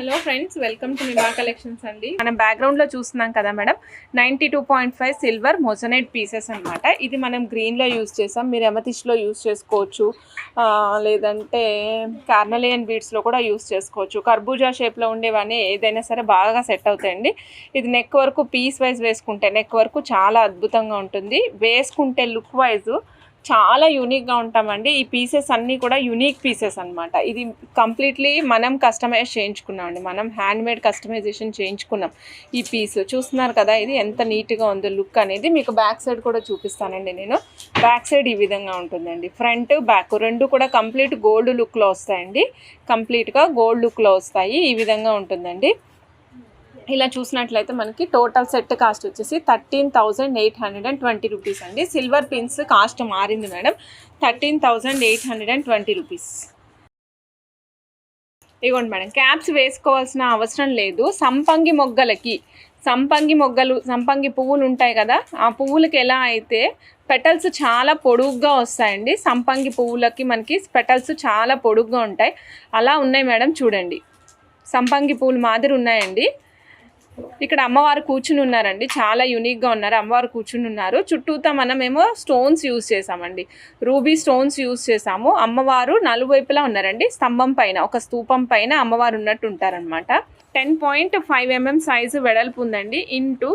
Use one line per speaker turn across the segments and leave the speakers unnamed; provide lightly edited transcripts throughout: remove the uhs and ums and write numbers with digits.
Hello friends, welcome to Niva collections అండి. మనం బ్యాక్గ్రౌండ్లో చూస్తున్నాం కదా మేడం, 92.5 సిల్వర్ మొజనైట్ పీసెస్ అనమాట. ఇది మనం గ్రీన్లో యూజ్ చేసాం. మీరు ఎమతిష్లో యూజ్ చేసుకోవచ్చు, లేదంటే కార్నలియన్ బీడ్స్లో కూడా యూజ్ చేసుకోవచ్చు. కర్బూజా షేప్లో ఉండేవన్నీ ఏదైనా సరే బాగా సెట్ అవుతాయండి. ఇది నెక్ వరకు పీస్ వైజ్ వేసుకుంటే నెక్ వరకు చాలా అద్భుతంగా ఉంటుంది. వేసుకుంటే లుక్ వైజ్ చాలా యూనిక్గా ఉంటామండి. ఈ పీసెస్ అన్నీ కూడా యూనిక్ పీసెస్ అనమాట. ఇది కంప్లీట్లీ మనం కస్టమైజ్ చేయించుకున్నామండి. మనం హ్యాండ్మేడ్ కస్టమైజేషన్ చేయించుకున్నాం. ఈ పీస్ చూస్తున్నారు కదా, ఇది ఎంత నీట్గా ఉందో లుక్ అనేది. మీకు బ్యాక్ సైడ్ కూడా చూపిస్తానండి నేను. బ్యాక్ సైడ్ ఈ విధంగా ఉంటుందండి. ఫ్రంట్ బ్యాక్ రెండు కూడా కంప్లీట్ గోల్డ్ లుక్లో వస్తాయండి. కంప్లీట్గా గోల్డ్ లుక్లో వస్తాయి. ఈ విధంగా ఉంటుందండి. ఇలా చూసినట్లయితే మనకి టోటల్ సెట్ కాస్ట్ వచ్చేసి 13,820 రూపీస్ అండి. సిల్వర్ పిన్స్ కాస్ట్ మారింది మేడం, 13,820 రూపీస్. ఇవ్వండి మేడం, క్యాప్స్ వేసుకోవాల్సిన అవసరం లేదు. సంపంగి పువ్వులు ఉంటాయి కదా, ఆ పువ్వులకి ఎలా అయితే పెటల్స్ చాలా పొడుగ్గా వస్తాయండి. సంపంగి పువ్వులకి మనకి పెటల్స్ చాలా పొడుగ్గా ఉంటాయి. అలా ఉన్నాయి మేడం, చూడండి. సంపంగి పువ్వులు మాదిరి ఉన్నాయండి. ఇక్కడ అమ్మవారు కూర్చుని ఉన్నారండి, చాలా యూనిక్గా ఉన్నారు. అమ్మవారు కూర్చుని ఉన్నారు. చుట్టూతా మనమేమో స్టోన్స్ యూజ్ చేసామండి, రూబీ స్టోన్స్ యూజ్ చేసాము. అమ్మవారు నలువైపులా ఉన్నారండి. స్తంభం పైన, ఒక స్తూపం పైన అమ్మవారు ఉన్నట్టు ఉంటారనమాట. 10.5 mm సైజు వెడల్పు ఉందండి, ఇంటూ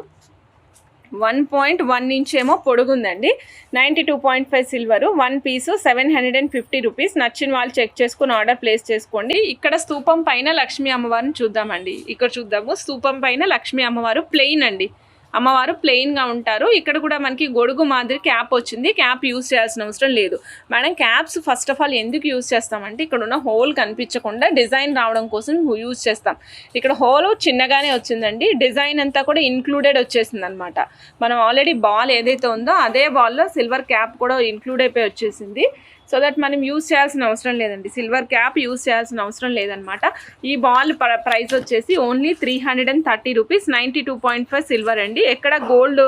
1.1 ఇంచ్ ఏమో పొడుగుందండి. 92.5 సిల్వరు. 1 పీసు 750 రూపీస్. నచ్చిన వాళ్ళు చెక్ చేసుకుని ఆర్డర్ ప్లేస్ చేసుకోండి. ఇక్కడ స్తూపం పైన లక్ష్మీ అమ్మవారిని చూద్దామండి. ఇక్కడ చూద్దాము. స్తూపం పైన లక్ష్మీ అమ్మవారు ప్లెయిన్ అండి. అమ్మవారు ప్లెయిన్గా ఉంటారు. ఇక్కడ కూడా మనకి గొడుగు మాదిరి క్యాప్ వచ్చింది. క్యాప్ యూజ్ చేయాల్సిన అవసరం లేదు madam. Caps first of all ఎందుకు యూజ్ చేస్తామంటే, ఇక్కడ ఉన్న హోల్ కనిపించకుండా డిజైన్ రావడం కోసం యూజ్ చేస్తాం. ఇక్కడ హోల్ చిన్నగానే వచ్చిందండి. డిజైన్ అంతా కూడా ఇంక్లూడెడ్ వచ్చేసింది అనమాట. మనం ఆల్రెడీ బాల్ ఏదైతే ఉందో అదే బాల్లో సిల్వర్ క్యాప్ కూడా ఇంక్లూడ్ అయిపోయి వచ్చేసింది. సో దట్ మనం యూజ్ చేయాల్సిన అవసరం లేదండి. సిల్వర్ క్యాప్ యూజ్ చేయాల్సిన అవసరం లేదనమాట. ఈ బాల్ ప్రైస్ వచ్చేసి ఓన్లీ 330 రూపీస్. 92.5 సిల్వర్ అండి. ఎక్కడ గోల్డ్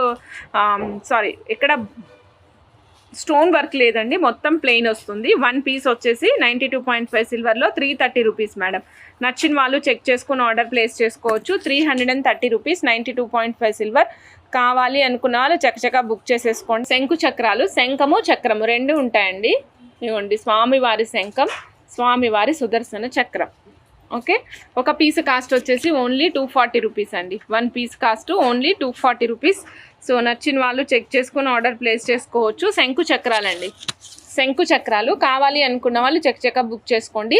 ఎక్కడ స్టోన్ వర్క్ లేదండి, మొత్తం ప్లెయిన్ వస్తుంది. 1 పీస్ వచ్చేసి 92.5 సిల్వర్లో 330 రూపీస్ మేడం. నచ్చిన వాళ్ళు చెక్ చేసుకుని ఆర్డర్ ప్లేస్ చేసుకోవచ్చు. 330 రూపీస్, 92.5 సిల్వర్. కావాలి అనుకున్న వాళ్ళు చక్కచక్క బుక్ చేసేసుకోండి. శంకు చక్రాలు, శంఖము చక్రము రెండు ఉంటాయండి. ఇవ్వండి, స్వామివారి శంఖం, స్వామివారి సుదర్శన చక్రం. ఓకే, ఒక పీస్ కాస్ట్ వచ్చేసి ఓన్లీ 240 రూపీస్ అండి. 1 piece cost only 240 rupees. So నచ్చిన వాళ్ళు చెక్ చేసుకుని ఆర్డర్ ప్లేస్ చేసుకోవచ్చు. శంకు చక్రాలండి, శంకు చక్రాలు. కావాలి అనుకున్న వాళ్ళు చక్క బుక్ చేసుకోండి.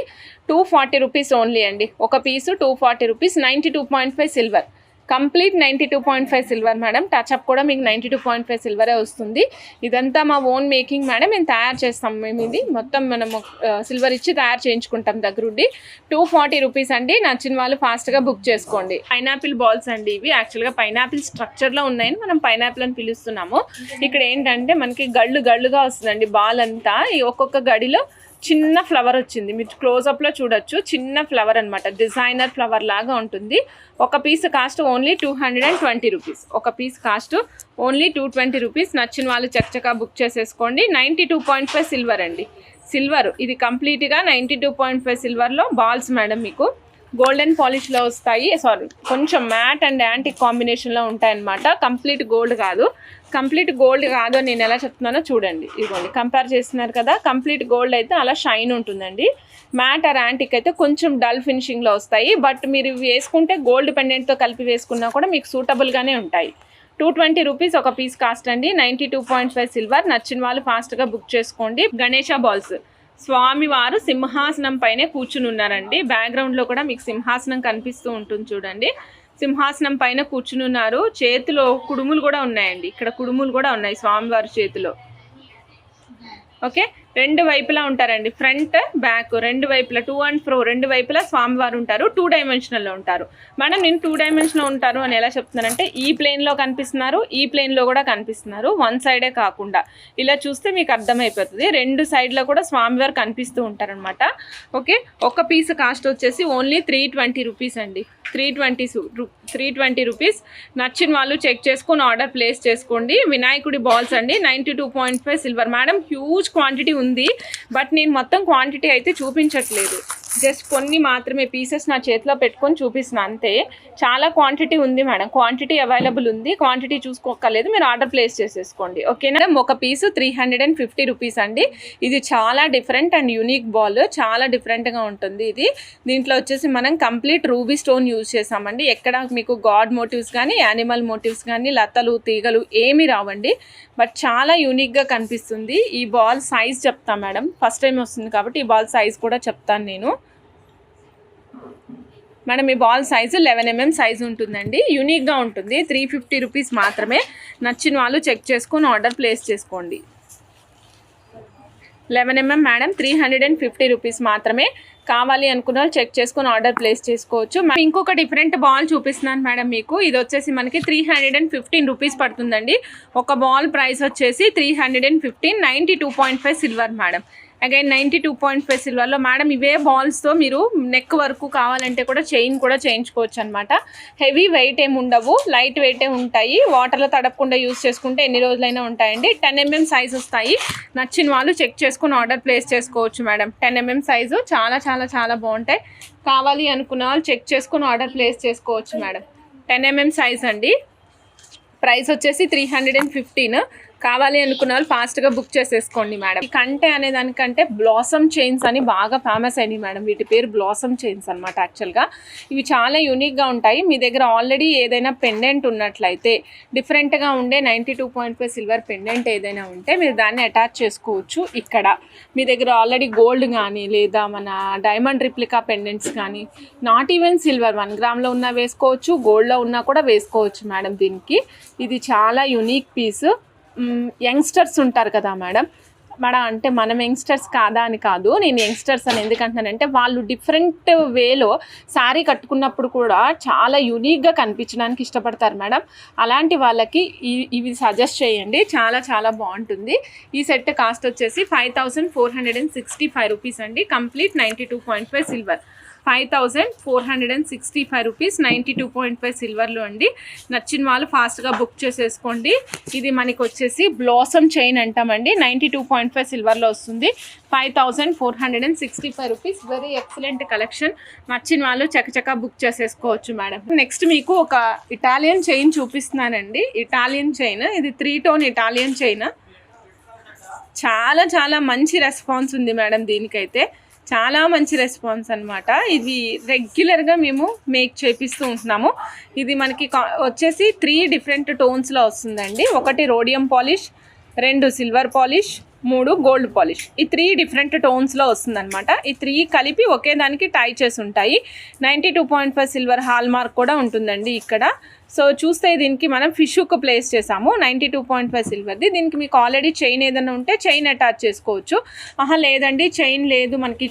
240 రూపీస్ ఓన్లీ అండి. ఒక పీసు 240 rupees. 92.5 silver, complete 92.5 silver madam. Touch up కూడా మీకు 92.5 సిల్వరే వస్తుంది. ఇదంతా మా ఓన్ మేకింగ్ మేడం. మేము తయారు చేస్తాం. మేము ఇది మొత్తం మనము సిల్వర్ ఇచ్చి తయారు చేయించుకుంటాం దగ్గరుండి. 240 రూపీస్ అండి. నచ్చిన వాళ్ళు ఫాస్ట్గా బుక్ చేసుకోండి. పైనాపిల్ బాల్స్ అండి ఇవి. యాక్చువల్గా పైనాపిల్ స్ట్రక్చర్లో ఉన్నాయని మనం పైనాపిల్ అని పిలుస్తున్నాము. ఇక్కడ ఏంటంటే మనకి గళ్ళుగా వస్తుందండి బాల్ అంతా. ఈ ఒక్కొక్క గడిలో చిన్న ఫ్లవర్ వచ్చింది. మీరు క్లోజప్లో చూడొచ్చు. చిన్న ఫ్లవర్ అనమాట, డిజైనర్ ఫ్లవర్ లాగా ఉంటుంది. ఒక పీస్ కాస్ట్ ఓన్లీ 220 రూపీస్. ఒక పీస్ కాస్ట్ ఓన్లీ 220 రూపీస్. నచ్చిన వాళ్ళు చక్కచక్క బుక్ చేసేసుకోండి. 92.5 సిల్వర్ అండి. సిల్వర్ ఇది కంప్లీట్గా 92.5 సిల్వర్లో బాల్స్ మేడం. మీకు గోల్డెన్ పాలిష్లో వస్తాయి. కొంచెం మ్యాట్ అండ్ యాంటిక్ కాంబినేషన్లో ఉంటాయన్నమాట. కంప్లీట్ గోల్డ్ కాదు. కంప్లీట్ గోల్డ్ కాదు అని నేను ఎలా చెప్తున్నానో చూడండి. ఇదిగోండి, కంపేర్ చేస్తున్నారు కదా. కంప్లీట్ గోల్డ్ అయితే అలా షైన్ ఉంటుందండి. మ్యాట్ ఆర్ యాంటిక్ అయితే కొంచెం డల్ ఫినిషింగ్లో వస్తాయి. బట్ మీరు వేసుకుంటే గోల్డ్ పెండెంట్తో కలిపి వేసుకున్నా కూడా మీకు సూటబుల్గానే ఉంటాయి. 220 రూపీస్ ఒక పీస్ కాస్ట్ అండి. 92.5 సిల్వర్. నచ్చిన వాళ్ళు ఫాస్ట్గా బుక్ చేసుకోండి. గణేష బాల్స్, స్వామివారు సింహాసనం పైనే కూర్చుని ఉన్నారండి. బ్యాక్గ్రౌండ్లో కూడా మీకు సింహాసనం కనిపిస్తూ ఉంటుంది చూడండి. సింహాసనం పైన కూర్చుని ఉన్నారు. చేతిలో కుడుములు కూడా ఉన్నాయండి. ఇక్కడ కుడుములు కూడా ఉన్నాయి స్వామివారి చేతిలో. ఓకే, రెండు వైపులా ఉంటారండి. ఫ్రంట్ బ్యాక్ రెండు వైపులా, 2 and 4 రెండు వైపులా స్వామివారు ఉంటారు. 2 డైమెన్షనల్లో ఉంటారు. మేడం నేను 2 డైమెన్షన్లో ఉంటారు అని ఎలా చెప్తున్నానంటే, ఈ ప్లేన్లో కనిపిస్తున్నారు, ఈ ప్లేన్లో కూడా కనిపిస్తున్నారు. 1 సైడే కాకుండా ఇలా చూస్తే మీకు అర్థమైపోతుంది. 2 సైడ్లో కూడా స్వామివారు కనిపిస్తూ ఉంటారనమాట. ఓకే, ఒక పీస్ కాస్ట్ వచ్చేసి ఓన్లీ 320 రూపీస్ అండి. 320 రూపీస్. నచ్చిన వాళ్ళు చెక్ చేసుకుని ఆర్డర్ ప్లేస్ చేసుకోండి. వినాయకుడి బాల్స్ అండి. 92.5 సిల్వర్ మేడం. హ్యూజ్ క్వాంటిటీ ఉంది, బట్ నేను మొత్తం క్వాంటిటీ అయితే చూపించట్లేదు. జస్ట్ కొన్ని మాత్రమే పీసెస్ నా చేతిలో పెట్టుకొని చూపిస్తున్నాను అంతే. చాలా క్వాంటిటీ ఉంది మేడం, క్వాంటిటీ అవైలబుల్ ఉంది, క్వాంటిటీ చూసుకోక్కర్లేదు, మీరు ఆర్డర్ ప్లేస్ చేసేసుకోండి ఓకేనా. ఒక పీసు 350 రూపీస్ అండి. ఇది చాలా డిఫరెంట్ అండ్ యూనిక్ బాల్, చాలా డిఫరెంట్గా ఉంటుంది ఇది. దీంట్లో వచ్చేసి మనం కంప్లీట్ రూబీ స్టోన్ యూజ్ చేసామండి. ఎక్కడ మీకు గాడ్ మోటివ్స్ కానీ యానిమల్ మోటివ్స్ కానీ లతలు తీగలు ఏమీ రావండి, బట్ చాలా యూనిక్గా కనిపిస్తుంది. ఈ బాల్ సైజ్ చెప్తాను మేడం, ఫస్ట్ టైం వస్తుంది కాబట్టి ఈ బాల్ సైజ్ కూడా చెప్తాను నేను మేడం. ఈ బాల్ సైజు 11 mm సైజు ఉంటుందండి, యూనిక్గా ఉంటుంది. 350 రూపీస్ మాత్రమే. నచ్చిన వాళ్ళు చెక్ చేసుకొని ఆర్డర్ ప్లేస్ చేసుకోండి. 11 mm మేడం, 350 రూపీస్ మాత్రమే. కావాలి అనుకున్న వాళ్ళు చెక్ చేసుకొని ఆర్డర్ ప్లేస్ చేసుకోవచ్చు. ఇంకొక డిఫరెంట్ బాల్ చూపిస్తున్నాను మేడం మీకు. ఇది వచ్చేసి మనకి 315 రూపీస్ పడుతుందండి. ఒక బాల్ ప్రైస్ వచ్చేసి 315, 92.5 సిల్వర్ మేడం. అగైన్ 92.5 సిల్వర్లో మేడం. ఇవే బాల్స్తో మీరు నెక్ వరకు కావాలంటే కూడా చైన్ కూడా చేయించుకోవచ్చు అనమాట. హెవీ వెయిట్ ఏమి ఉండవు, లైట్ వెయిటే ఉంటాయి. వాటర్లో తడపకుండా యూస్ చేసుకుంటే ఎన్ని రోజులైనా ఉంటాయండి. 10 mm సైజ్ వస్తాయి. నచ్చిన వాళ్ళు చెక్ చేసుకుని ఆర్డర్ ప్లేస్ చేసుకోవచ్చు మేడం. 10 mm సైజు చాలా చాలా చాలా బాగుంటాయి. కావాలి అనుకున్న వాళ్ళు చెక్ చేసుకుని ఆర్డర్ ప్లేస్ చేసుకోవచ్చు మేడం. 10 mm సైజ్ అండి. ప్రైస్ వచ్చేసి 315. కావాలి అనుకున్న వాళ్ళు ఫాస్ట్గా బుక్ చేసేసుకోండి మేడం. ఈ కంటే అనే దానికంటే బ్లాసమ్ చైన్స్ అని బాగా ఫేమస్ అయినాయి మేడం. వీటి పేరు బ్లాసమ్ చైన్స్ అనమాట. యాక్చువల్గా ఇవి చాలా యూనిక్గా ఉంటాయి. మీ దగ్గర ఆల్రెడీ ఏదైనా పెండెంట్ ఉన్నట్లయితే, డిఫరెంట్గా ఉండే 92.5 సిల్వర్ పెండెంట్ ఏదైనా ఉంటే మీరు దాన్ని అటాచ్ చేసుకోవచ్చు. ఇక్కడ మీ దగ్గర ఆల్రెడీ గోల్డ్ కానీ లేదా మన డైమండ్ రిప్లికా పెండెంట్స్ కానీ, నాట్ ఈవెన్ సిల్వర్ 1 గ్రామ్లో ఉన్నా వేసుకోవచ్చు, గోల్డ్లో ఉన్నా కూడా వేసుకోవచ్చు మేడం. దీనికి ఇది చాలా యూనిక్ పీస్. యంగ్స్టర్స్ ఉంటారు కదా మేడం, అంటే మనం యంగ్స్టర్స్ కాదా అని కాదు, నేను యంగ్స్టర్స్ అని ఎందుకంటున్నానంటే వాళ్ళు డిఫరెంట్ వేలో శారీ కట్టుకున్నప్పుడు కూడా చాలా యూనిక్గా కనిపించడానికి ఇష్టపడతారు మేడం. అలాంటి వాళ్ళకి ఇవి సజెస్ట్ చేయండి, చాలా చాలా బాగుంటుంది. ఈ సెట్ కాస్ట్ వచ్చేసి 5465 రూపీస్ అండి. Complete 92.5 silver. 5465 రూపీస్ 92.5 సిల్వర్లో అండి. నచ్చిన వాళ్ళు ఫాస్ట్గా బుక్ చేసేసుకోండి. ఇది మనకి వచ్చేసి బ్లాసమ్ చైన్ అంటామండి. 92.5 సిల్వర్లో వస్తుంది. 5465 రూపీస్. Very excellent collection. నచ్చిన వాళ్ళు చకచకా బుక్ చేసేసుకోవచ్చు మేడం. నెక్స్ట్ మీకు ఒక ఇటాలియన్ చైన్ చూపిస్తున్నానండి. ఇటాలియన్ చైన్, ఇది 3 టోన్ ఇటాలియన్ చైన్. చాలా చాలా మంచి రెస్పాన్స్ ఉంది మేడం. దీనికైతే చాలా మంచి రెస్పాన్స్ అనమాట. ఇది రెగ్యులర్గా మేము మేక్ చేపిస్తూ ఉంటున్నాము. ఇది మనకి వచ్చేసి 3 డిఫరెంట్ టోన్స్లో వస్తుందండి. 1 rhodium polish, 2 silver polish, 3 gold polish. ఈ 3 డిఫరెంట్ టోన్స్లో వస్తుందన్నమాట. ఈ 3 కలిపి ఒకే దానికి టై చేసి ఉంటాయి. 92.5 సిల్వర్ హాల్ మార్క్ కూడా ఉంటుందండి ఇక్కడ. సో చూస్తే దీనికి మనం ఫిష్ హుక్ ప్లేస్ చేసాము. 92.5 సిల్వర్ది. దీనికి మీకు ఆల్రెడీ చైన్ ఏదైనా ఉంటే చైన్ అటాచ్ చేసుకోవచ్చు. లేదండి చైన్ లేదు మనకి,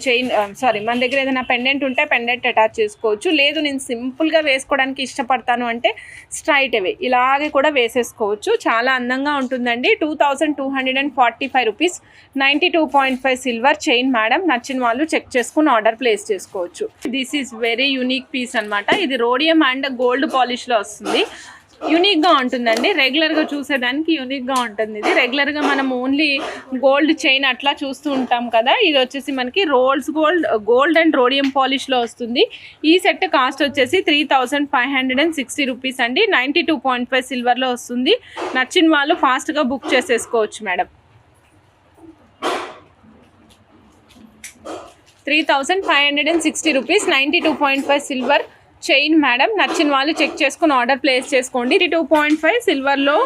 మన దగ్గర ఏదైనా పెండెంట్ ఉంటే పెండెంట్ అటాచ్ చేసుకోవచ్చు. లేదు నేను సింపుల్గా వేసుకోవడానికి ఇష్టపడతాను అంటే స్ట్రైట్ అవే ఇలాగే కూడా వేసేసుకోవచ్చు. చాలా అందంగా ఉంటుందండి. 2245 రూపీస్. 92.5 silver chain madam. నచ్చిన వాళ్ళు చెక్ చేసుకుని ఆర్డర్ ప్లేస్ చేసుకోవచ్చు. This is very unique piece అనమాట. ఇది రోడియం అండ్ గోల్డ్ పాలిష్లో వస్తుంది. యూనిక్గా ఉంటుందండి. రెగ్యులర్గా చూసేదానికి యూనిక్గా ఉంటుంది. ఇది రెగ్యులర్గా మనం ఓన్లీ గోల్డ్ చైన్ అట్లా చూస్తూ ఉంటాం కదా. ఇది వచ్చేసి మనకి గోల్డ్ అండ్ రోడియం పాలిష్లో వస్తుంది. ఈ సెట్ కాస్ట్ వచ్చేసి 3560 రూపీస్ అండి. 92.5 సిల్వర్లో వస్తుంది. నచ్చిన వాళ్ళు ఫాస్ట్గా బుక్ చేసేసుకోవచ్చు madam. 3560 rupees. 92.5 silver chain madam. నచ్చిన వాళ్ళు చెక్ చేసుకుని ఆర్డర్ ప్లేస్ చేసుకోండి. 2.5 సిల్వర్లో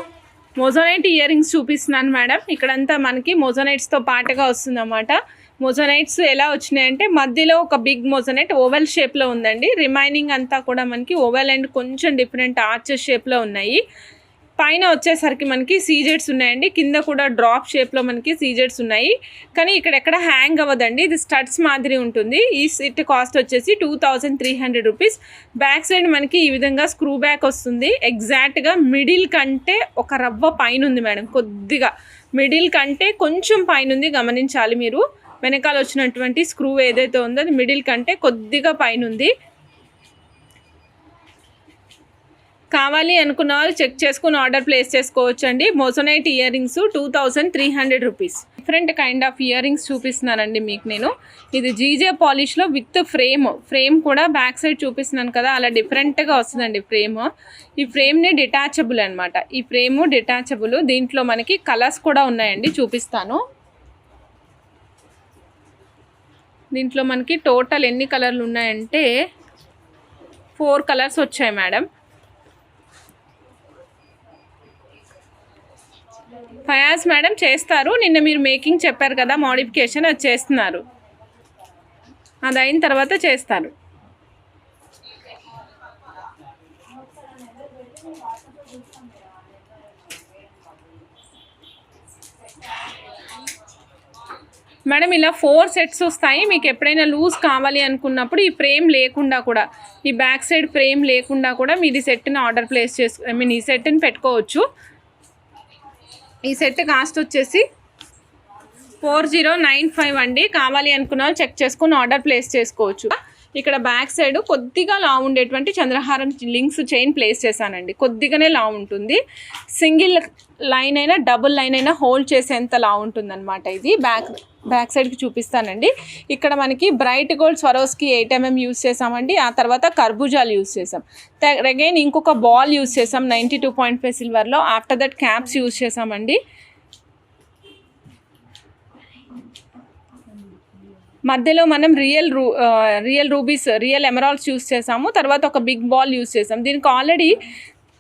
మోజోనైట్ ఇయర్ రింగ్స్ చూపిస్తున్నాను మేడం. ఇక్కడంతా మనకి మోజోనైట్స్తో పాటుగా వస్తుందన్నమాట. మోజోనైట్స్ ఎలా వచ్చినాయంటే మధ్యలో ఒక బిగ్ మోజోనైట్ ఓవెల్ షేప్లో ఉందండి. రిమైనింగ్ అంతా కూడా మనకి ఓవెల్ అండ్ కొంచెం డిఫరెంట్ ఆర్చెస్ షేప్లో ఉన్నాయి. పైన వచ్చేసరికి మనకి సీజెడ్స్ ఉన్నాయండి. కింద కూడా డ్రాప్ షేప్లో మనకి సీజెడ్స్ ఉన్నాయి. కానీ ఇక్కడ ఎక్కడ హ్యాంగ్ అవ్వదండి. ఇది స్టడ్స్ మాదిరి ఉంటుంది. ఈ సెట్ కాస్ట్ వచ్చేసి 2300 రూపీస్. బ్యాక్ సైడ్ మనకి ఈ విధంగా స్క్రూ బ్యాక్ వస్తుంది. ఎగ్జాక్ట్గా మిడిల్ కంటే ఒక రవ్వ పైన ఉంది మేడం. కొద్దిగా మిడిల్ కంటే కొంచెం పైన ఉంది, గమనించాలి మీరు. వెనకాల వచ్చినటువంటి స్క్రూ ఏదైతే ఉందో అది మిడిల్ కంటే కొద్దిగా పైన ఉంది. కావాలి అనుకున్న వాళ్ళు చెక్ చేసుకుని ఆర్డర్ ప్లేస్ చేసుకోవచ్చు అండి. మోజోనైట్ ear rings 2300 rupees. Different kind of ear rings చూపిస్తున్నానండి మీకు నేను. ఇది జీజే పాలిష్లో విత్ ఫ్రేమ్ కూడా బ్యాక్ సైడ్ చూపిస్తున్నాను కదా, అలా డిఫరెంట్గా వస్తుందండి ఫ్రేమ్. ఈ ఫ్రేమ్ని డిటాచబుల్ అనమాట. ఈ ఫ్రేమ్ డిటాచబుల్. దీంట్లో మనకి కలర్స్ కూడా ఉన్నాయండి, చూపిస్తాను. దీంట్లో మనకి టోటల్ ఎన్ని కలర్లు ఉన్నాయంటే 4 కలర్స్ వచ్చాయి మేడం. ఫయాజ్ మేడం చేస్తారు. నిన్న మీరు మేకింగ్ చెప్పారు కదా, మోడిఫికేషన్ అది చేస్తున్నారు. అది అయిన తర్వాత చేస్తారు. మేడం ఇలా 4 సెట్స్ వస్తాయి. మీకు ఎప్పుడైనా లూజ్ కావాలి అనుకున్నప్పుడు ఈ ఫ్రేమ్ లేకుండా కూడా, ఈ బ్యాక్ సైడ్ ఫ్రేమ్ లేకుండా కూడా మీరు ఈ సెట్ని ఆర్డర్ ప్లేస్ ఈ సెట్ని పెట్టుకోవచ్చు. ఈ సెట్ కాస్ట్ వచ్చేసి 4095 అండి. కావాలి అనుకున్న చెక్ చేసుకుని ఆర్డర్ ప్లేస్ చేసుకోవచ్చు. ఇక్కడ బ్యాక్ సైడ్ కొద్దిగా లావు ఉండేటువంటి చంద్రహారం లింక్స్ చైన్ ప్లేస్ చేశానండి. కొద్దిగానే లావు ఉంటుంది. సింగిల్ లైన్ అయినా డబుల్ లైన్ అయినా హోల్డ్ చేసేంత లావు ఉంటుంది అనమాట. ఇది బ్యాక్ సైడ్కి చూపిస్తానండి. ఇక్కడ మనకి bright gold Swarovski 8mm use చేసామండి. ఆ తర్వాత కర్బూజాలు యూస్ చేసాం. అగైన్ ఇంకొక బాల్ యూస్ చేసాం 92.5 సిల్వర్లో. ఆఫ్టర్ దట్ క్యాప్స్ యూస్ చేసామండి. మధ్యలో మనం real rubies, real emeralds use చేసాము. తర్వాత ఒక బిగ్ బాల్ యూస్ చేసాం. దీనికి ఆల్రెడీ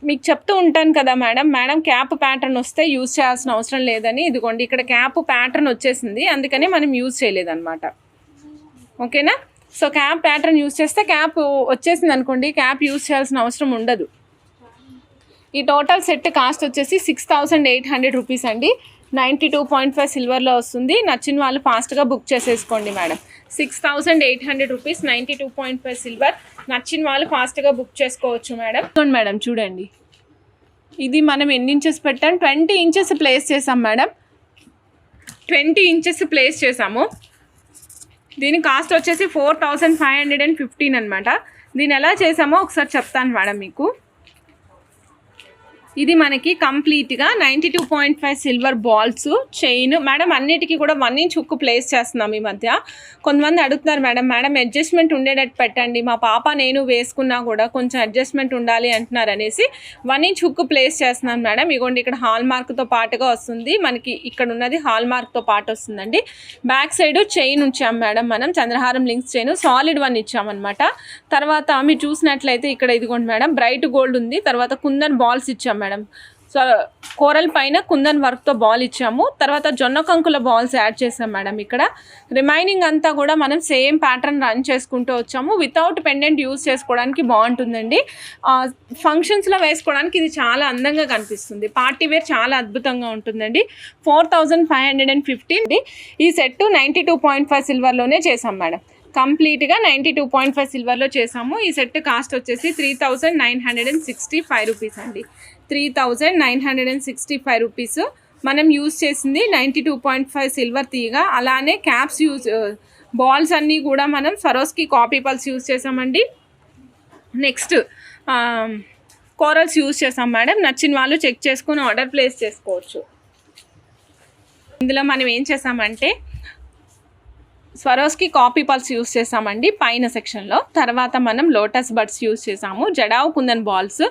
మీకు చెప్తూ ఉంటాను కదా మేడం క్యాప్ ప్యాటర్న్ వస్తే యూజ్ చేయాల్సిన అవసరం లేదని. ఇదిగోండి ఇక్కడ క్యాప్ ప్యాటర్న్ వచ్చేసింది, అందుకని మనం యూజ్ చేయలేదన్నమాట. ఓకేనా? సో క్యాప్ ప్యాటర్న్ యూజ్ చేస్తే క్యాప్ వచ్చేసింది అనుకోండి, క్యాప్ యూజ్ చేయాల్సిన అవసరం ఉండదు. ఈ టోటల్ సెట్ కాస్ట్ వచ్చేసి 6800 రూపీస్ అండి. 92.5 సిల్వర్లో వస్తుంది. నచ్చిన వాళ్ళు ఫాస్ట్గా బుక్ చేసేసుకోండి మేడం. 6800 rupees, 92.5 silver. నచ్చిన వాళ్ళు ఫాస్ట్గా బుక్ చేసుకోవచ్చు మేడం. మేడం చూడండి, ఇది మనం ఎన్ని ఇంచెస్ పెట్టాం? 20 ఇంచెస్ ప్లేస్ చేసాం మేడం. 20 ఇంచెస్ ప్లేస్ చేసాము. దీని కాస్ట్ వచ్చేసి 4515 అనమాట. దీన్ని ఎలా చేసామో ఒకసారి చెప్తాను మేడం మీకు. ఇది మనకి కంప్లీట్గా 92.5 సిల్వర్ బాల్స్ చైన్ మేడం. అన్నిటికీ కూడా 1 ఇంచ్ హుక్ ప్లేస్ చేస్తున్నాం. ఈ మధ్య కొంతమంది అడుగుతున్నారు మేడం అడ్జస్ట్మెంట్ ఉండేటట్టు పెట్టండి, మా పాప నేను వేసుకున్నా కూడా కొంచెం అడ్జస్ట్మెంట్ ఉండాలి అంటున్నారు అనేసి 1 ఇంచ్ హుక్ ప్లేస్ చేస్తున్నాను మేడం. ఇగోండి ఇక్కడ హాల్ మార్క్తో పాటుగా వస్తుంది మనకి. ఇక్కడ ఉన్నది హాల్ మార్క్తో పాటు వస్తుందండి. బ్యాక్ సైడ్ చైన్ ఉంచాం మేడం మనం, చంద్రహారం లింక్స్ చైన్ సాలిడ్ 1 ఇచ్చామన్నమాట. తర్వాత మీరు చూసినట్లయితే ఇక్కడ ఇదిగోండి మేడం బ్రైట్ గోల్డ్ ఉంది. తర్వాత కుందన్ బాల్స్ ఇచ్చాం మేడం. సో కోరల్ పైన కుందన్ వర్క్తో బాల్ ఇచ్చాము. తర్వాత జొన్న కంకుల బాల్స్ యాడ్ చేసాం మేడం. ఇక్కడ రిమైనింగ్ అంతా కూడా మనం సేమ్ ప్యాటర్న్ రన్ చేసుకుంటూ వచ్చాము. వితౌట్ పెండెంట్ యూస్ చేసుకోవడానికి బాగుంటుందండి. ఫంక్షన్స్లో వేసుకోవడానికి ఇది చాలా అందంగా కనిపిస్తుంది. పార్టీ వేర్ చాలా అద్భుతంగా ఉంటుందండి. 4515 ఈ సెట్ 92.5 సిల్వర్లోనే చేసాం మేడం. కంప్లీట్గా 92.5 సిల్వర్లో చేసాము. ఈ సెట్ కాస్ట్ వచ్చేసి 3965 రూపీస్ అండి. 3965 రూపీస్. మనం యూజ్ చేసింది 92.5 సిల్వర్ తీగ. అలానే క్యాప్స్ బాల్స్ అన్నీ కూడా మనం సరోస్కి కాపీ పల్స్ యూజ్ చేసామండి. నెక్స్ట్ కోరల్స్ యూజ్ చేసాం మేడం. నచ్చిన వాళ్ళు చెక్ చేసుకుని ఆర్డర్ ప్లేస్ చేసుకోవచ్చు. ఇందులో మనం ఏం చేసామంటే స్వరోస్కి కాపీ పల్స్ యూస్ చేసామండి పైన సెక్షన్లో. తర్వాత మనం లోటస్ బడ్స్ యూస్ చేసాము. జడావు కుందన్ బాల్స్,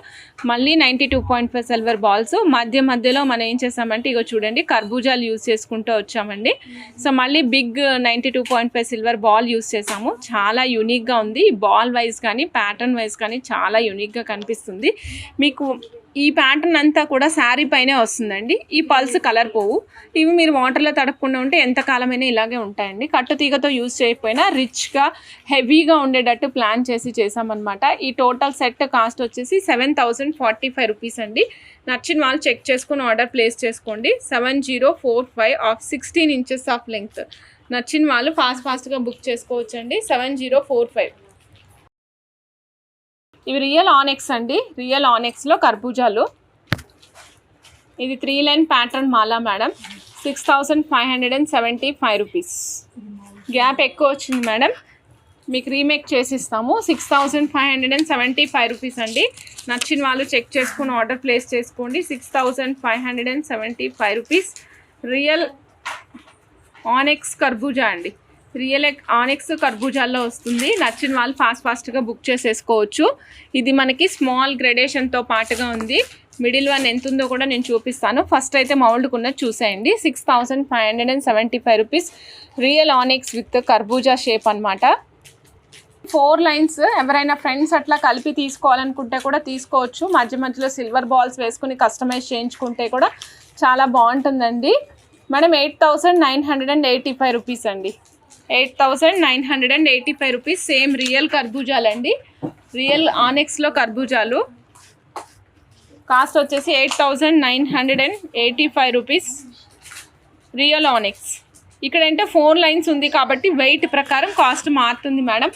మళ్ళీ 92.5 సిల్వర్ బాల్స్. మధ్యలో మనం ఏం చేసామంటే ఇగో చూడండి కర్బూజాలు యూస్ చేసుకుంటూ వచ్చామండి. సో మళ్ళీ బిగ్ 92.5 సిల్వర్ బాల్ యూస్ చేసాము. చాలా యూనిక్గా ఉంది. బాల్ వైజ్ కానీ ప్యాటర్న్ వైజ్ కానీ చాలా యూనిక్గా కనిపిస్తుంది మీకు. ఈ ప్యాటర్న్ అంతా కూడా శారీ పైనే వస్తుందండి. ఈ పల్స్ కలర్ పోవు. ఇవి మీరు వాటర్లో తడపకుండా ఉంటే ఎంతకాలమైనా ఇలాగే ఉంటాయండి. కట్టు తీగతో యూజ్ చేయకపోయినా రిచ్గా హెవీగా ఉండేటట్టు ప్లాన్ చేసి చేసామన్నమాట. ఈ టోటల్ సెట్ కాస్ట్ వచ్చేసి 7045 రూపీస్ అండి. నచ్చిన వాళ్ళు చెక్ చేసుకుని ఆర్డర్ ప్లేస్ చేసుకోండి. 7045 ఆఫ్ 16 ఇంచెస్ ఆఫ్ లెంగ్త్. నచ్చిన వాళ్ళు ఫాస్ట్గా బుక్ చేసుకోవచ్చు అండి. 7045. ఇవి రియల్ ఆనెక్స్ అండి. రియల్ ఆనెక్స్లో కర్బూజాలు. ఇది 3 లైన్ ప్యాటర్న్ మాలా మేడం. 6575 రూపీస్. గ్యాప్ ఎక్కువ వచ్చింది మేడం. మీకు రీమేక్ చేసిస్తాము. 6575 రూపీస్ అండి. నచ్చిన వాళ్ళు చెక్ చేసుకుని ఆర్డర్ ప్లేస్ చేసుకోండి. 6575 రూపీస్. రియల్ ఆనెక్స్ కర్బూజా అండి. రియల్ ఆనెక్స్ కర్బూజాల్లో వస్తుంది. నచ్చిన వాళ్ళు ఫాస్ట్గా బుక్ చేసేసుకోవచ్చు. ఇది మనకి స్మాల్ గ్రేడేషన్తో పాటుగా ఉంది. మిడిల్ వన్ ఎంత ఉందో కూడా నేను చూపిస్తాను. ఫస్ట్ అయితే మౌల్డ్కి ఉన్నది చూసేయండి. 6575 రూపీస్. రియల్ ఆనెక్స్ విత్ కర్బూజా షేప్ అనమాట. 4 లైన్స్ ఎవరైనా ఫ్రెండ్స్ అట్లా కలిపి తీసుకోవాలనుకుంటే కూడా తీసుకోవచ్చు. మధ్యలో సిల్వర్ బాల్స్ వేసుకుని కస్టమైజ్ చేయించుకుంటే కూడా చాలా బాగుంటుందండి. మేడం 8985 రూపీస్ అండి. 8985 రూపీస్. సేమ్ రియల్ కర్బూజాలండి. రియల్ ఆనెక్స్లో కర్బూజాలు. కాస్ట్ వచ్చేసి 8985 రూపీస్. రియల్ ఆనెక్స్. ఇక్కడంటే 4 లైన్స్ ఉంది కాబట్టి వెయిట్ ప్రకారం కాస్ట్ మారుతుంది మేడం.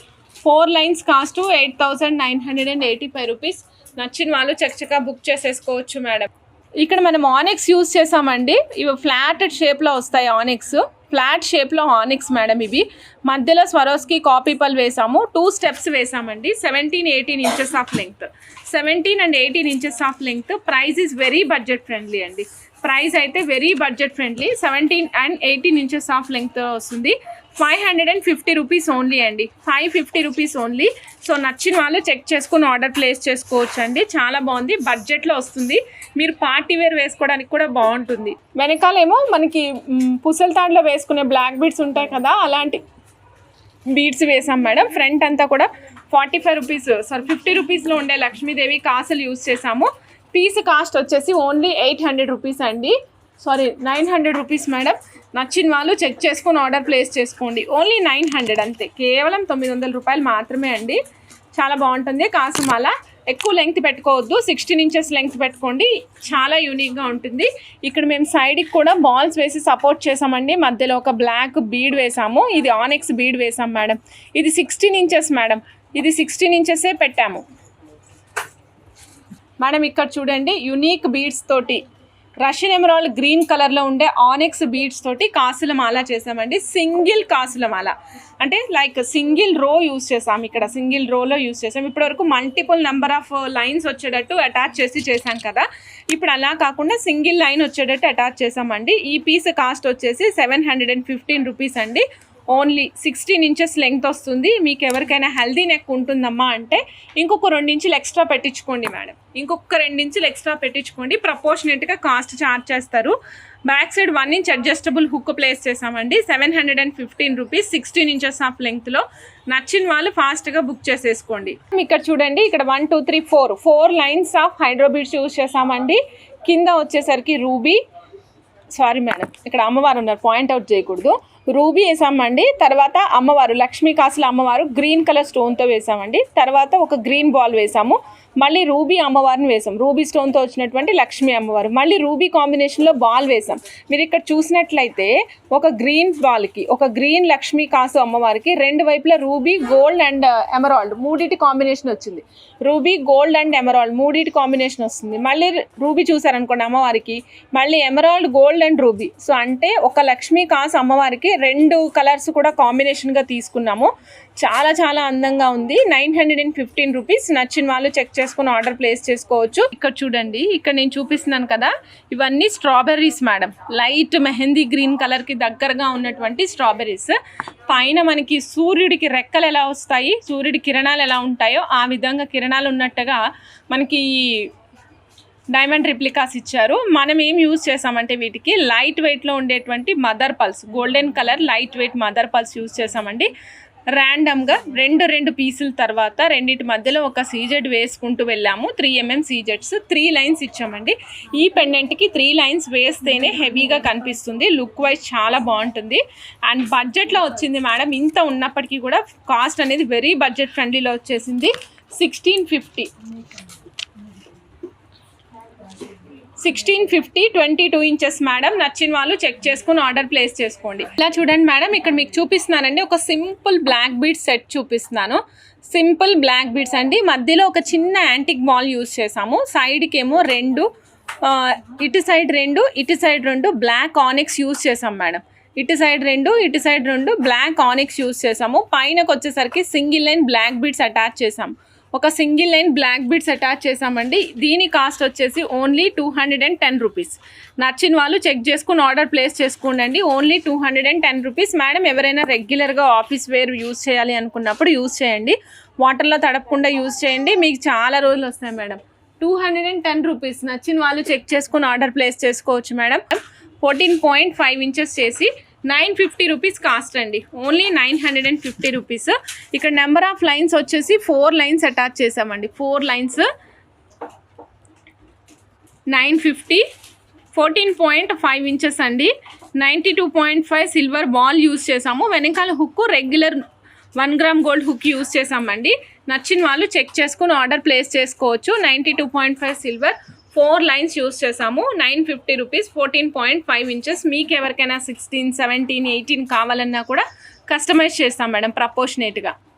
4 lines cost 8985 rupees. నచ్చిన వాళ్ళు చక్కగా బుక్ చేసేసుకోవచ్చు మేడం. ఇక్కడ మనం ఆనెక్స్ యూజ్ చేసామండి. ఇవి ఫ్లాట్ షేప్లో వస్తాయి. ఆనెక్స్ ఫ్లాట్ షేప్లో ఆనెక్స్ మేడం. ఇవి మధ్యలో స్వరోస్కి కాపీ పల్ వేసాము. 2 స్టెప్స్ వేసామండి. 17-18 inches of length. 17 and 18 inches of length. Price is very budget friendly అండి. ప్రైస్ అయితే very budget friendly. 17 and 18 inches of length వస్తుంది. 550 రూపీస్ ఓన్లీ అండి. 550 రూపీస్ ఓన్లీ. సో నచ్చిన వాళ్ళు చెక్ చేసుకుని ఆర్డర్ ప్లేస్ చేసుకోవచ్చు అండి. చాలా బాగుంది. బడ్జెట్లో వస్తుంది. మీరు పార్టీ వేర్ వేసుకోవడానికి కూడా బాగుంటుంది. వెనకాలేమో మనకి పుసల తాడులో వేసుకునే బ్లాక్ బీడ్స్ ఉంటాయి కదా, అలాంటి బీడ్స్ వేసాం మేడం. ఫ్రంట్ అంతా కూడా 45 రూపీస్ 50 రూపీస్లో ఉండే లక్ష్మీదేవి కాసులు యూజ్ చేసాము. పీస్ కాస్ట్ వచ్చేసి ఓన్లీ 800 రూపీస్ అండి. 900 రూపీస్ మేడం. నచ్చిన వాళ్ళు చెక్ చేసుకుని ఆర్డర్ ప్లేస్ చేసుకోండి. ఓన్లీ 900 అంతే. కేవలం 900 రూపాయలు మాత్రమే అండి. చాలా బాగుంటుంది. కాసుమాల ఎక్కువ లెంగ్త్ పెట్టుకోవద్దు. 16 ఇంచెస్ లెంగ్త్ పెట్టుకోండి. చాలా యూనిక్గా ఉంటుంది. ఇక్కడ మేము సైడ్కి కూడా బాల్స్ వేసి సపోర్ట్ చేసామండి. మధ్యలో ఒక బ్లాక్ బీడ్ వేసాము. ఇది ఆనెక్స్ బీడ్ వేసాం మేడం. ఇది 16 ఇంచెస్ మేడం. ఇది 16 ఇంచెసే పెట్టాము మేడం. ఇక్కడ చూడండి, యునీక్ బీడ్స్ తోటి రష్యన్ ఎమరాల్డ్ గ్రీన్ కలర్లో ఉండే ఆనెక్స్ బీడ్స్ తోటి కాసుల మాల చేసామండి. సింగిల్ కాసుల మాల అంటే లైక్ సింగిల్ రో యూస్ చేసాం. ఇక్కడ సింగిల్ రోలో యూస్ చేసాం. ఇప్పటివరకు మల్టిపుల్ నెంబర్ ఆఫ్ లైన్స్ వచ్చేటట్టు అటాచ్ చేసాం కదా. ఇప్పుడు అలా కాకుండా సింగిల్ లైన్ వచ్చేటట్టు అటాచ్ చేసామండి. ఈ పీస్ కాస్ట్ వచ్చేసి 715 రూపీస్ అండి. ఓన్లీ 16 ఇంచెస్ లెంగ్త్ వస్తుంది. మీకు ఎవరికైనా హెల్దీ నెక్ ఉంటుందమ్మా అంటే ఇంకొక 2 ఇంచులు ఎక్స్ట్రా పెట్టించుకోండి మేడం. ఇంకొక 2 ఇంచులు ఎక్స్ట్రా పెట్టించుకోండి. ప్రపోర్షనేట్గా కాస్ట్ ఛార్జ్ చేస్తారు. Back side 1 inch adjustable hook place చేసామండి. 715 రూపీస్. 16 inches of లెంగ్త్లో. నచ్చిన వాళ్ళు ఫాస్ట్గా బుక్ చేసేసుకోండి. ఇక్కడ చూడండి, ఇక్కడ 1 2 3 4 lines of hydro beads use చేసామండి. కింద వచ్చేసరికి రూబీ, సారీ మేడం ఇక్కడ అమ్మవారు ఉన్నారు, పాయింట్అవుట్ చేయకూడదు. రూబీ వేసామండి. తర్వాత అమ్మవారు లక్ష్మీ కాసుల అమ్మవారు గ్రీన్ కలర్ స్టోన్తో వేసామండి. తర్వాత ఒక గ్రీన్ బాల్ వేసాము. మళ్ళీ రూబీ అమ్మవారిని వేసాం. రూబీ స్టోన్తో వచ్చినటువంటి లక్ష్మీ అమ్మవారు. మళ్ళీ రూబీ కాంబినేషన్లో బాల్ వేసాం. మీరు ఇక్కడ చూసినట్లయితే ఒక గ్రీన్ బాల్కి ఒక గ్రీన్ లక్ష్మీ కాసు అమ్మవారికి 2 వైపులా రూబీ గోల్డ్ అండ్ ఎమరాల్డ్ మూడిటి కాంబినేషన్ వచ్చింది. రూబీ గోల్డ్ అండ్ ఎమరాల్డ్ మూడిటి కాంబినేషన్ వస్తుంది. మళ్ళీ రూబీ చూసారనుకోండి అమ్మవారికి, మళ్ళీ emerald gold and ruby. So అంటే ఒక లక్ష్మీ కాసు అమ్మవారికి 2 కలర్స్ కూడా కాంబినేషన్గా తీసుకున్నాము. చాలా చాలా అందంగా ఉంది. 915 రూపీస్. నచ్చిన వాళ్ళు చెక్ చేసుకుని ఆర్డర్ ప్లేస్ చేసుకోవచ్చు. ఇక్కడ చూడండి, ఇక్కడ నేను చూపిస్తున్నాను కదా, ఇవన్నీ strawberries madam. Light mehndi green కలర్కి దగ్గరగా ఉన్నటువంటి స్ట్రాబెర్రీస్. పైన మనకి సూర్యుడికి రెక్కలు ఎలా వస్తాయి, సూర్యుడి కిరణాలు ఎలా ఉంటాయో ఆ విధంగా కిరణాలు ఉన్నట్టుగా మనకి డైమండ్ రిప్లికాస్ ఇచ్చారు. మనం ఏం యూజ్ చేసామంటే వీటికి లైట్ వెయిట్లో ఉండేటువంటి mother pulse, golden colour light weight mother pulse use చేసామండి. ర్యాండమ్గా 2 పీసుల తర్వాత రెండింటి మధ్యలో ఒక సీజెడ్ వేసుకుంటూ వెళ్ళాము. 3 mm సీజెడ్స్ 3 లైన్స్ ఇచ్చామండి. ఈ పెండెంట్కి 3 లైన్స్ వేస్తేనే హెవీగా కనిపిస్తుంది. లుక్ వైజ్ చాలా బాగుంటుంది. అండ్ బడ్జెట్లో వచ్చింది మేడం. ఇంత ఉన్నప్పటికీ కూడా కాస్ట్ అనేది వెరీ బడ్జెట్ ఫ్రెండ్లీలో వచ్చేసింది. 1650 22 ఇంచెస్ మేడం. నచ్చిన వాళ్ళు చెక్ చేసుకుని ఆర్డర్ ప్లేస్ చేసుకోండి. ఇలా చూడండి మేడం, ఇక్కడ మీకు చూపిస్తున్నానండి ఒక సింపుల్ బ్లాక్ బీడ్స్ సెట్ చూపిస్తున్నాను. సింపుల్ బ్లాక్ బీడ్స్ అండి. మధ్యలో ఒక చిన్న యాంటిక్ బాల్ యూజ్ చేసాము. సైడ్కి ఏమో 2 ఇటు సైడ్ 2 ఇటు సైడ్ 2 బ్లాక్ ఆనెక్స్ యూజ్ చేసాం మేడం. ఇటు సైడ్ 2, ఇటు సైడ్ 2 బ్లాక్ ఆనిక్స్ యూస్ చేసాము. పైనకి వచ్చేసరికి single line black beads attach చేసాం. ఒక single line black beads attach చేసామండి. దీని కాస్ట్ వచ్చేసి ఓన్లీ 210 రూపీస్. నచ్చిన వాళ్ళు చెక్ చేసుకుని ఆర్డర్ ప్లేస్ చేసుకోండి. Only 210 rupees. మేడం ఎవరైనా రెగ్యులర్గా ఆఫీస్ వేర్ యూస్ చేయాలి అనుకున్నప్పుడు యూస్ చేయండి. వాటర్లో తడపకుండా యూస్ చేయండి, మీకు చాలా రోజులు వస్తాయి మేడం. 210 రూపీస్. నచ్చిన వాళ్ళు చెక్ చేసుకుని ఆర్డర్ ప్లేస్ చేసుకోవచ్చు మేడం. 14.5 ఇంచెస్ చేసి 950 రూపీస్ కాస్ట్ అండి. Only 950 rupees. ఇక్కడ నెంబర్ ఆఫ్ లైన్స్ వచ్చేసి 4 లైన్స్ అటాచ్ చేసామండి. 4 లైన్స్ 950. 14.5 ఇంచెస్ అండి. 92.5 సిల్వర్ బాల్ యూస్ చేసాము. వెనకాల hook regular 1 gram gold hook use చేసామండి. నచ్చిన వాళ్ళు చెక్ చేసుకుని ఆర్డర్ ప్లేస్ చేసుకోవచ్చు. 92.5 సిల్వర్ 4 లైన్స్ యూస్ చేసాము. 950 రూపీస్. 14.5 ఇంచెస్. మీకు ఎవరికైనా 16, 17, 18 కావాలన్నా కూడా కస్టమైజ్ చేస్తాం మేడం ప్రపోర్షనేట్గా.